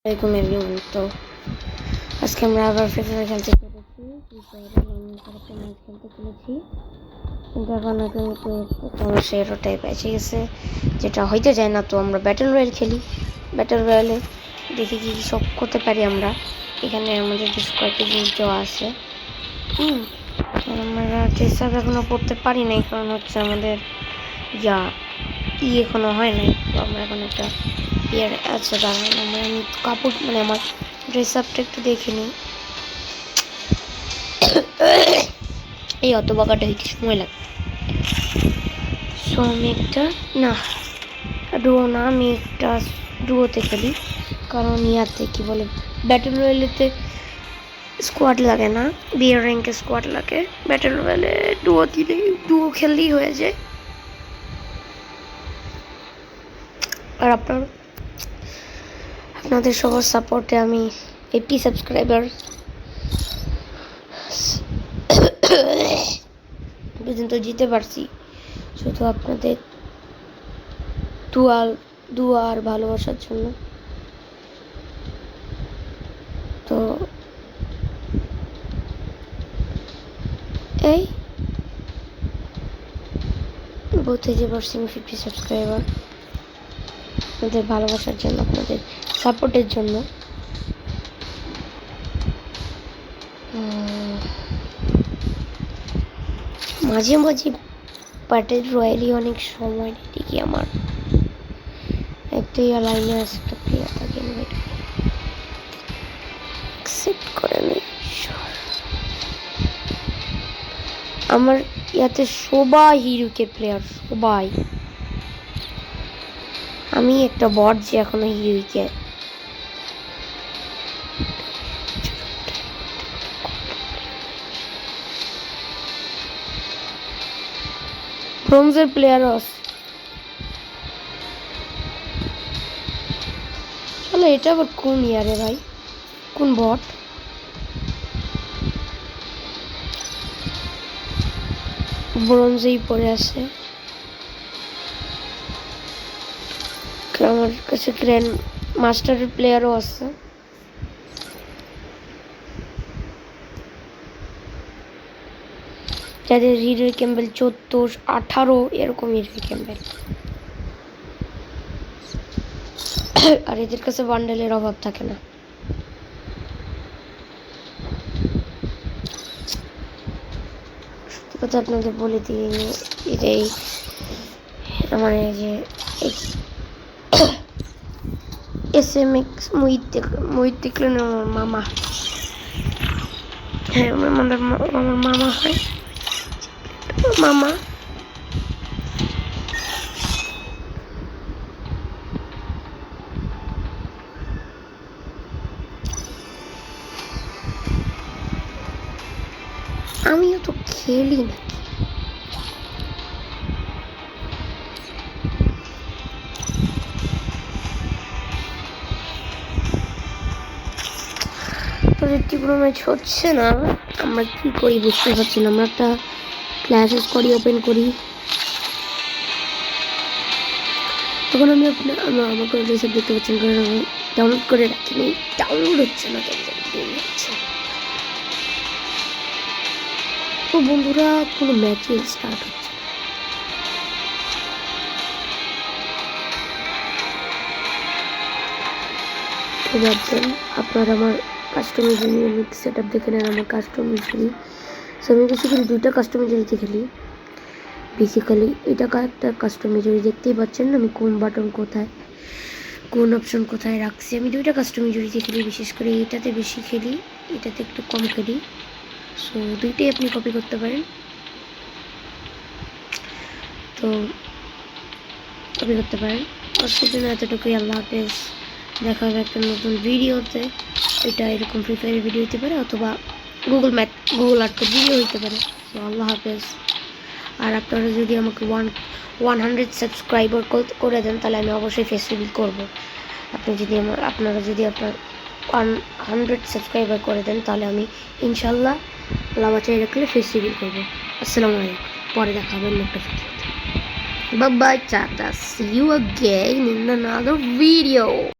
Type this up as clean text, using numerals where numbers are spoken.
আসসালামু আলাইকুম এভরিওয়ান। তো আজকে আমরা আবার ফ্রি ফায়ার খেলতে চলেছি। ফ্রি ফায়ারে লং করে ম্যাচ খেলতে চলেছি, কিন্তু এখন কিন্তু সমস্যা এরো টাইপ এসে গেছে যেটা হইতে যায় না। তো আমরা ব্যাটল রয়্যাল খেলি। ব্যাটল রয়্যালে দেখি কি সব করতে পারি আমরা। এখানে আমাদের বেশ কয়েকটা জিনিস দেওয়া আছে। আমরা চেষ্টা এখনো করতে পারি নাই, কারণ হচ্ছে আমাদের এখনো হয় নাই। তো আমরা এখন একটা ইয়ার আচ্ছা দাঁড়ান, আমি কাপড় আমার ড্রেস আপটা একটু দেখে নিই। এই অত বাঁকাটা হইতে সময় লাগে। সো আমি একটা আমি একটা ডুয়োতে খেলি, কারণ ইয়াতে কি বলে ব্যাটল রয়্যালেতে স্কোয়াড লাগে না, বিয়ার র্যাঙ্কে স্কোয়াড লাগে। ব্যাটল রয়্যালে ডুয়ো খেললেই হয়ে যায়। আর আপনাদের সবার সাপোর্টে আমি 80 সাবস্ক্রাইবার পর্যন্ত জিতে পারছি, শুধু আপনাদের দোয়া আর ভালোবাসার জন্য। তো এই বলতে যে পারছি 50 সাবস্ক্রাইবার আপনাদের ভালোবাসার জন্য, আপনাদের সাপোর্টের জন্য। মাঝে মাঝে ব্যাটল রয়্যালই অনেক সময় ঠিকই আমার একটা লাইনে আছে, একটা প্লেয়ার তাকে ইনভাইট অ্যাকসেপ্ট করে নেই। আমার ইয়াতে সবাই হিরোকে প্লেয়ার, সবাই। আমি একটা বট যে এখনো হিরোকে ব্রোঞ্জের প্লেয়ারও আছে। চলো, এটা আবার কোন ইয়ারে ভাই, কোন বট? ব্রোঞ্জেই পড়ে আছে। আমার কাছে গ্র্যান্ড মাস্টারের প্লেয়ারও আছে। যাদের হিরো ক্যাম্বেল 14, 18 এরকম হিরো ক্যাম্বেল। আর এদের কাছে বান্ডেলের অভাব থাকে না। সত্যি কথা আপনাদের বলে দিই, এটাই আমার এই যে SMX মুহিত দেখলেন আমার মামা। হ্যাঁ, আমার মামা হয়, মামা। আমিও তো খেলি না। কোনো ম্যাচ হচ্ছে না, আমরা কি করি বুঝতে পারছি না। আমরা একটা ক্লাসেস করি, ওপেন করি। তখন আমি আমাকে রিসেপ্ট দেখতে পাচ্ছেন, কারণ আমি ডাউনলোড করে রাখিনি। ডাউনলোড হচ্ছে না, তো বন্ধুরা কোনো ম্যাচে স্টার্ট হচ্ছে। তো ভাবছেন আপনার আমার কাস্টমাইজেশন সেট আপ দেখে নেন, আমার কাস্টমাইজেশন। সো আমি বেসিক্যালি 2টা কাস্টমাইজেশনতে খেলি। বেসিক্যালি এটা একটা কাস্টমাইজেশন, দেখতেই পাচ্ছেন আমি কোন বাটন কোথায়, কোন অপশন কোথায় রাখছি। আমি 2টা কাস্টমাইজেশনতে খেলি, বিশেষ করে এটাতে বেশি খেলি, এটাতে একটু কম খেলি। সো 2টাই আপনি কপি করতে পারেন। তো কপি করতে পারেন। আজকের জন্য এতটুকুই। আল্লাহ হাফেজ। দেখা হবে একটা নতুন ভিডিওতে। এটা এরকম ফ্রি ফায়ারের ভিডিও হতে পারে, অথবা গুগল আর্টের ভিডিও হতে পারে। তো আল্লাহ হাফেজ। আর আপনারা যদি আমাকে 100 সাবস্ক্রাইবার করে দেন, তাহলে আমি অবশ্যই ফেস রিভিল করবো। আপনারা যদি আপনার 100 সাবস্ক্রাইবার করে দেন, তাহলে আমি ইনশাল্লাহ আল্লাহ বাঁচাই রাখলে ফেস রিভিল করবো। আসসালামু আলাইকুম। পরে দেখা হবে একটা ভিডিওতে। Bye bye, Tata. See you again in another video.